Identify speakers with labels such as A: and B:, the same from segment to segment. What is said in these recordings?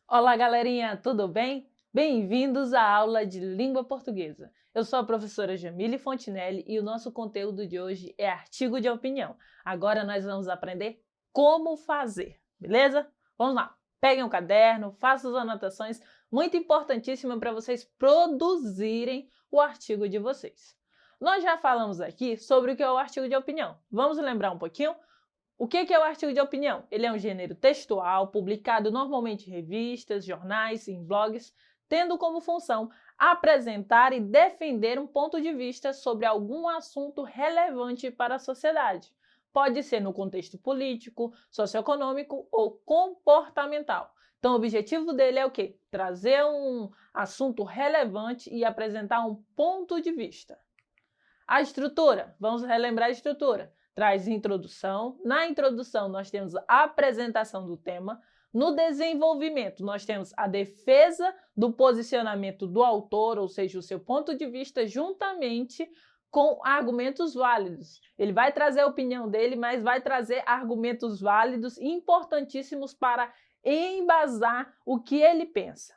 A: Olá, galerinha, tudo bem? Bem-vindos à aula de língua portuguesa. Eu sou a professora Jamile Fontinelli e o nosso conteúdo de hoje é artigo de opinião. Agora nós vamos aprender como fazer, beleza? Vamos lá, peguem um caderno, façam as anotações, muito importantíssimo para vocês produzirem o artigo de vocês. Nós já falamos aqui sobre o que é o artigo de opinião. Vamos lembrar um pouquinho? O que é o artigo de opinião? Ele é um gênero textual, publicado normalmente em revistas, jornais, em blogs, tendo como função apresentar e defender um ponto de vista sobre algum assunto relevante para a sociedade. Pode ser no contexto político, socioeconômico ou comportamental. Então, o objetivo dele é o quê? Trazer um assunto relevante e apresentar um ponto de vista. A estrutura, vamos relembrar a estrutura. Traz introdução. Na introdução, nós temos a apresentação do tema. No desenvolvimento, nós temos a defesa do posicionamento do autor, ou seja, o seu ponto de vista, juntamente com argumentos válidos. Ele vai trazer a opinião dele, mas vai trazer argumentos válidos importantíssimos para embasar o que ele pensa.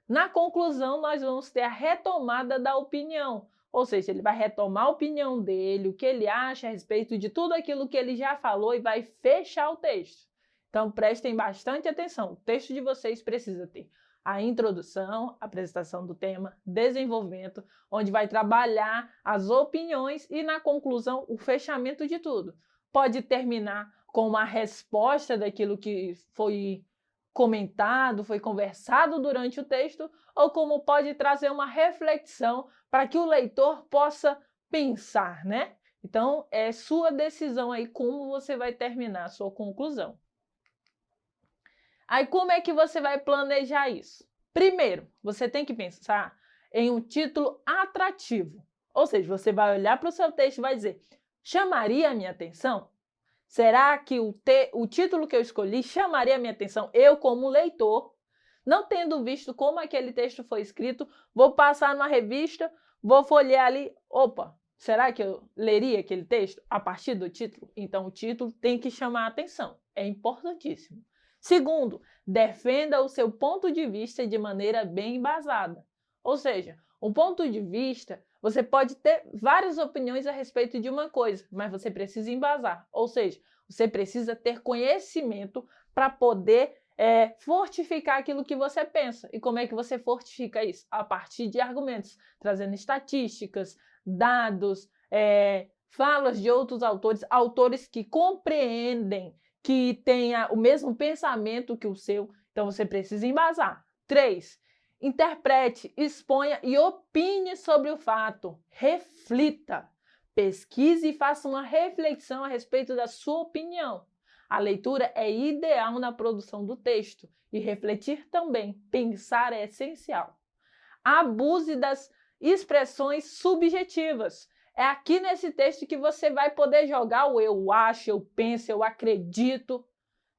A: Na conclusão, nós vamos ter a retomada da opinião. Ou seja, ele vai retomar a opinião dele, o que ele acha a respeito de tudo aquilo que ele já falou e vai fechar o texto. Então, prestem bastante atenção. O texto de vocês precisa ter a introdução, a apresentação do tema, desenvolvimento, onde vai trabalhar as opiniões e, na conclusão, o fechamento de tudo. Pode terminar com uma resposta daquilo que foi comentado, foi conversado durante o texto, ou como pode trazer uma reflexão para que o leitor possa pensar, né? Então, é sua decisão aí como você vai terminar a sua conclusão. Aí, como é que você vai planejar isso? Primeiro, você tem que pensar em um título atrativo. Ou seja, você vai olhar para o seu texto e vai dizer, chamaria a minha atenção? Será que o título que eu escolhi chamaria a minha atenção? Eu, como leitor, não tendo visto como aquele texto foi escrito, vou passar numa revista, vou folhear ali, opa, será que eu leria aquele texto a partir do título? Então, o título tem que chamar a atenção, é importantíssimo. Segundo, defenda o seu ponto de vista de maneira bem embasada. Ou seja, um ponto de vista, você pode ter várias opiniões a respeito de uma coisa, mas você precisa embasar. Ou seja, você precisa ter conhecimento para poder fortificar aquilo que você pensa. E como é que você fortifica isso? A partir de argumentos, trazendo estatísticas, dados, falas de outros autores, autores que compreendem, que tenha o mesmo pensamento que o seu. Então, você precisa embasar. 3. Interprete, exponha e opine sobre o fato. Reflita, pesquise e faça uma reflexão a respeito da sua opinião. A leitura é ideal na produção do texto e refletir também, pensar é essencial. Abuse das expressões subjetivas. É aqui nesse texto que você vai poder jogar o eu acho, eu penso, eu acredito.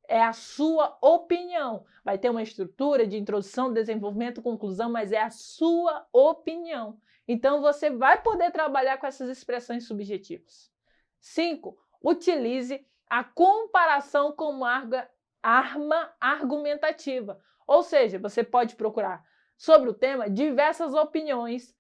A: É a sua opinião. Vai ter uma estrutura de introdução, desenvolvimento, conclusão, mas é a sua opinião. Então, você vai poder trabalhar com essas expressões subjetivas. 5. Utilize a comparação como arma argumentativa. Ou seja, você pode procurar sobre o tema diversas opiniões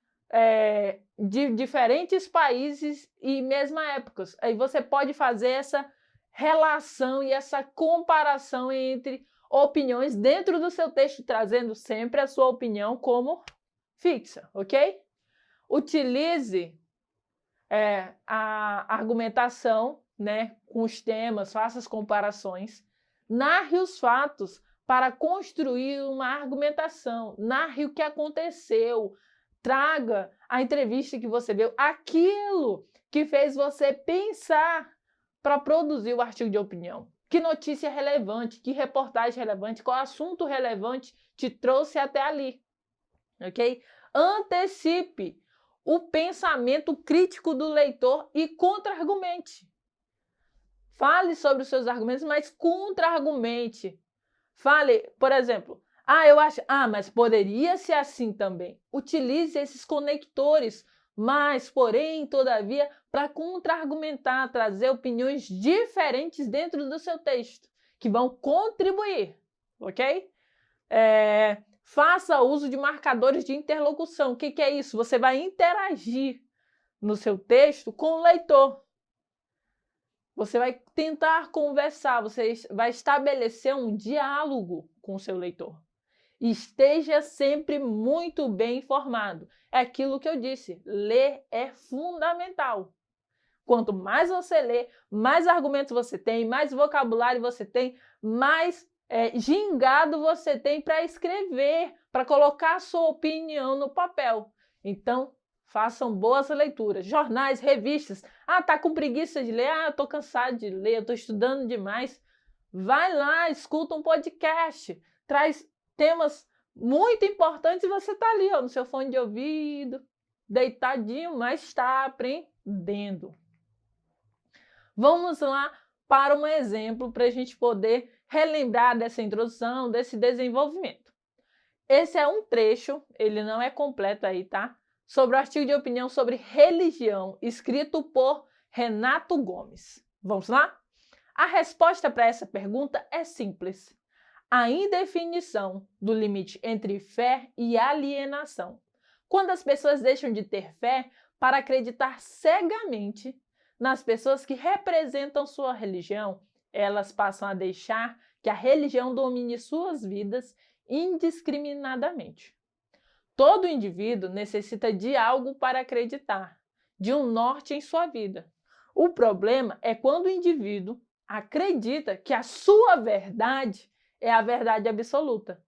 A: de diferentes países e mesma épocas. Aí você pode fazer essa relação e essa comparação entre opiniões dentro do seu texto, trazendo sempre a sua opinião como fixa, ok? Utilize a argumentação, né, com os temas, faça as comparações, narre os fatos para construir uma argumentação, narre o que aconteceu, traga a entrevista que você viu, aquilo que fez você pensar para produzir o artigo de opinião. Que notícia relevante, que reportagem relevante, qual assunto relevante te trouxe até ali, ok? Antecipe o pensamento crítico do leitor e contra-argumente. Fale sobre os seus argumentos, mas contra-argumente. Fale, por exemplo, eu acho, mas poderia ser assim também. Utilize esses conectores, mas, porém, todavia, para contra-argumentar, trazer opiniões diferentes dentro do seu texto, que vão contribuir, ok? Faça uso de marcadores de interlocução. O que é isso? Você vai interagir no seu texto com o leitor. Você vai tentar conversar, você vai estabelecer um diálogo com o seu leitor. Esteja sempre muito bem informado. É aquilo que eu disse, ler é fundamental. Quanto mais você lê, mais argumentos você tem, mais vocabulário você tem, mais gingado você tem para escrever, para colocar a sua opinião no papel. Então, façam boas leituras, jornais, revistas. Ah, tá com preguiça de ler? Ah, eu tô cansado de ler, eu tô estudando demais. Vai lá, escuta um podcast, traz temas muito importantes e você tá ali, ó, no seu fone de ouvido, deitadinho, mas está aprendendo. Vamos lá para um exemplo para a gente poder relembrar dessa introdução, desse desenvolvimento. Esse é um trecho, ele não é completo aí, tá? Sobre o artigo de opinião sobre religião, escrito por Renato Gomes. Vamos lá? A resposta para essa pergunta é simples. A indefinição do limite entre fé e alienação. Quando as pessoas deixam de ter fé para acreditar cegamente nas pessoas que representam sua religião, elas passam a deixar que a religião domine suas vidas indiscriminadamente. Todo indivíduo necessita de algo para acreditar, de um norte em sua vida. O problema é quando o indivíduo acredita que a sua verdade é a verdade absoluta.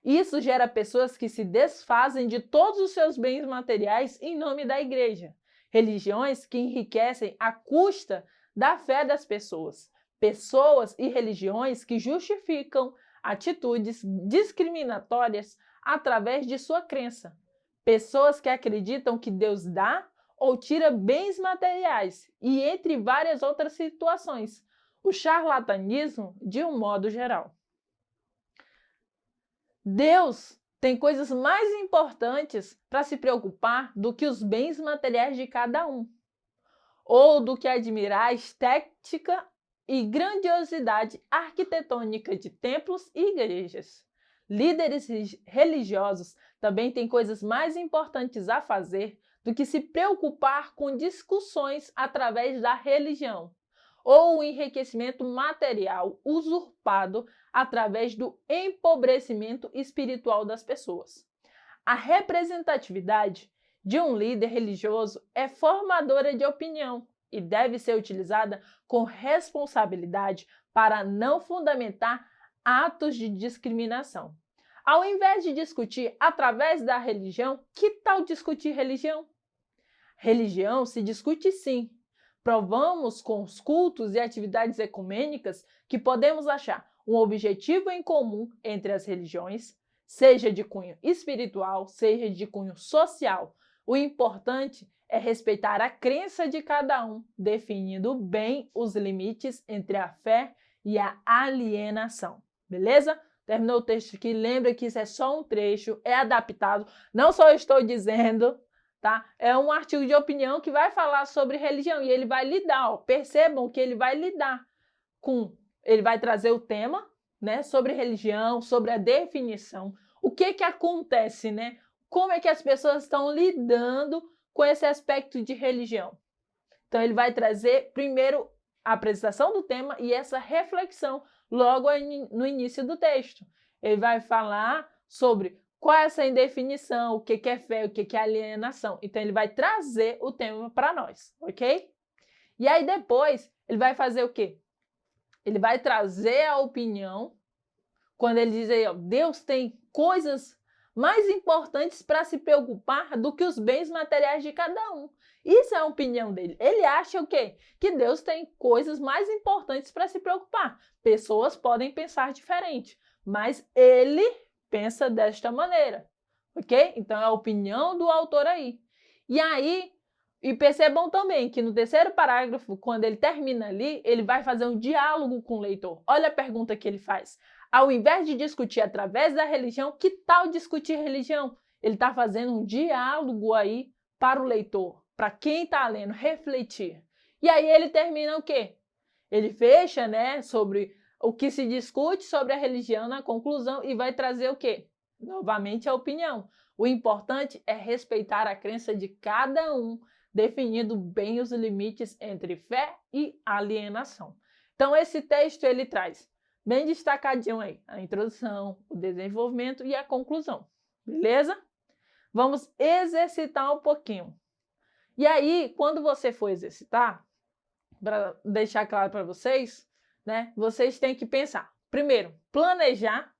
A: Isso gera pessoas que se desfazem de todos os seus bens materiais em nome da igreja. Religiões que enriquecem à custa da fé das pessoas. Pessoas e religiões que justificam atitudes discriminatórias através de sua crença. Pessoas que acreditam que Deus dá ou tira bens materiais e entre várias outras situações. O charlatanismo de um modo geral. Deus tem coisas mais importantes para se preocupar do que os bens materiais de cada um, ou do que admirar a estética e grandiosidade arquitetônica de templos e igrejas. Líderes religiosos também têm coisas mais importantes a fazer do que se preocupar com discussões através da religião, ou o enriquecimento material usurpado através do empobrecimento espiritual das pessoas. A representatividade de um líder religioso é formadora de opinião e deve ser utilizada com responsabilidade para não fundamentar atos de discriminação. Ao invés de discutir através da religião, que tal discutir religião? Religião se discute sim. Provamos com os cultos e atividades ecumênicas que podemos achar um objetivo em comum entre as religiões, seja de cunho espiritual, seja de cunho social. O importante é respeitar a crença de cada um, definindo bem os limites entre a fé e a alienação. Beleza? Terminou o texto aqui. Lembra que isso é só um trecho, é adaptado. Não só estou dizendo, tá? É um artigo de opinião que vai falar sobre religião e ele vai lidar, ó, percebam que ele vai lidar com, ele vai trazer o tema, né, sobre religião, sobre a definição, o que acontece, né? Como é que as pessoas estão lidando com esse aspecto de religião. Então ele vai trazer primeiro a apresentação do tema e essa reflexão logo no início do texto. Ele vai falar sobre qual é essa indefinição, o que é fé, o que é alienação. Então, ele vai trazer o tema para nós, ok? E aí, depois, ele vai fazer o quê? Ele vai trazer a opinião, quando ele diz aí, ó, Deus tem coisas mais importantes para se preocupar do que os bens materiais de cada um. Isso é a opinião dele. Ele acha o quê? Que Deus tem coisas mais importantes para se preocupar. Pessoas podem pensar diferente, mas ele pensa desta maneira, ok? Então, é a opinião do autor aí. E aí, e percebam também que no terceiro parágrafo, quando ele termina ali, ele vai fazer um diálogo com o leitor. Olha a pergunta que ele faz. Ao invés de discutir através da religião, que tal discutir religião? Ele está fazendo um diálogo aí para o leitor, para quem está lendo, refletir. E aí ele termina o quê? Ele fecha, né, sobre o que se discute sobre a religião na conclusão e vai trazer o quê? Novamente a opinião. O importante é respeitar a crença de cada um, definindo bem os limites entre fé e alienação. Então esse texto ele traz bem destacadinho aí a introdução, o desenvolvimento e a conclusão. Beleza? Vamos exercitar um pouquinho. E aí, quando você for exercitar, para deixar claro para vocês, né, vocês têm que pensar. Primeiro, planejar,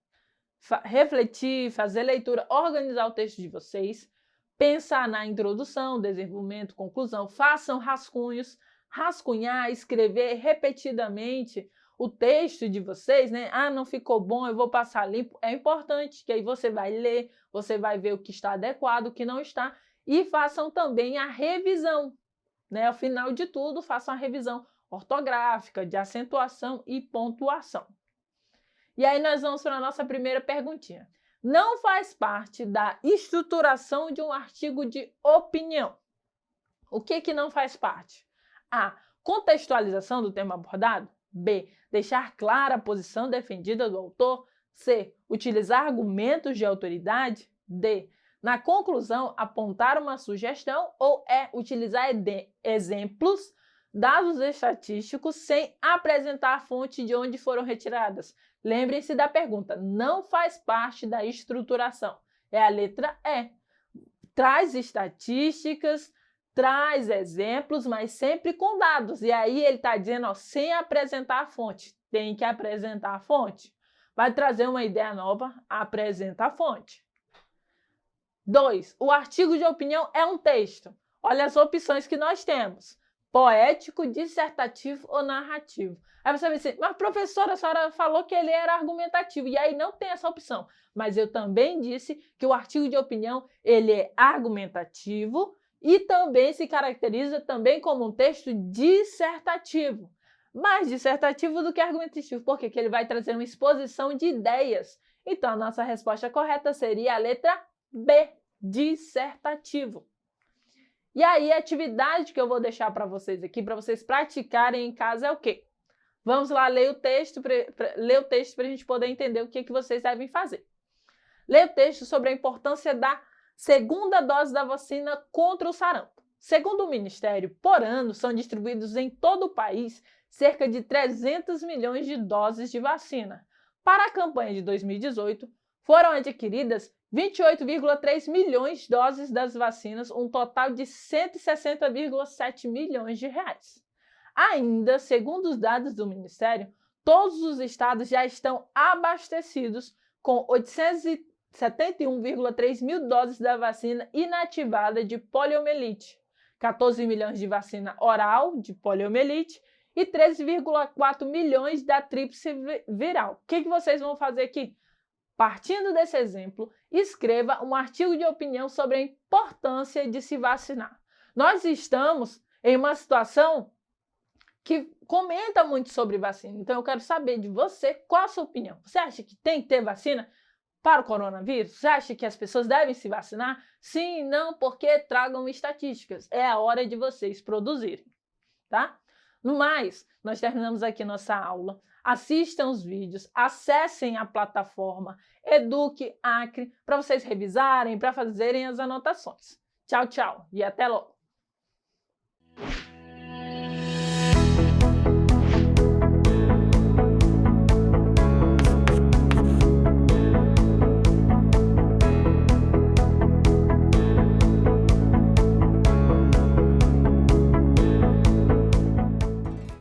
A: refletir, fazer leitura, organizar o texto de vocês, pensar na introdução, desenvolvimento, conclusão, façam rascunhos, rascunhar, escrever repetidamente o texto de vocês, né? Ah, não ficou bom, eu vou passar limpo. É importante que aí você vai ler, você vai ver o que está adequado, o que não está, e façam também a revisão, né? Ao final de tudo, façam a revisão ortográfica, de acentuação e pontuação. E aí nós vamos para a nossa primeira perguntinha. Não faz parte da estruturação de um artigo de opinião. O que não faz parte? A. Contextualização do tema abordado. B. Deixar clara a posição defendida do autor. C. Utilizar argumentos de autoridade. D. Na conclusão, apontar uma sugestão. Ou E. Utilizar exemplos, dados estatísticos, sem apresentar a fonte de onde foram retiradas. Lembrem-se da pergunta, não faz parte da estruturação. É a letra E. Traz estatísticas, traz exemplos, mas sempre com dados. E aí ele está dizendo, ó, sem apresentar a fonte. Tem que apresentar a fonte. Vai trazer uma ideia nova, apresenta a fonte. 2. O artigo de opinião é um texto. Olha as opções que nós temos. Poético, dissertativo ou narrativo. Aí você vai dizer, mas professora, a senhora falou que ele era argumentativo, e aí não tem essa opção. Mas eu também disse que o artigo de opinião, ele é argumentativo e também se caracteriza também como um texto dissertativo. Mais dissertativo do que argumentativo, porque ele vai trazer uma exposição de ideias. Então a nossa resposta correta seria a letra B, dissertativo. E aí, a atividade que eu vou deixar para vocês aqui, para vocês praticarem em casa, é o quê? Vamos lá ler o texto para a gente poder entender o que vocês devem fazer. Leia o texto sobre a importância da segunda dose da vacina contra o sarampo. Segundo o Ministério, por ano são distribuídos em todo o país cerca de 300 milhões de doses de vacina. Para a campanha de 2018, foram adquiridas 28,3 milhões de doses das vacinas, um total de 160,7 milhões de reais. Ainda, segundo os dados do Ministério, todos os estados já estão abastecidos com 871,3 mil doses da vacina inativada de poliomielite, 14 milhões de vacina oral de poliomielite e 13,4 milhões da tríplice viral. O que vocês vão fazer aqui? Partindo desse exemplo, escreva um artigo de opinião sobre a importância de se vacinar. Nós estamos em uma situação que comenta muito sobre vacina, então eu quero saber de você qual a sua opinião. Você acha que tem que ter vacina para o coronavírus? Você acha que as pessoas devem se vacinar? Sim, não, porque tragam estatísticas. É a hora de vocês produzirem, tá? No mais, nós terminamos aqui nossa aula. Assistam os vídeos, acessem a plataforma Eduque Acre para vocês revisarem, para fazerem as anotações. Tchau, tchau e até logo!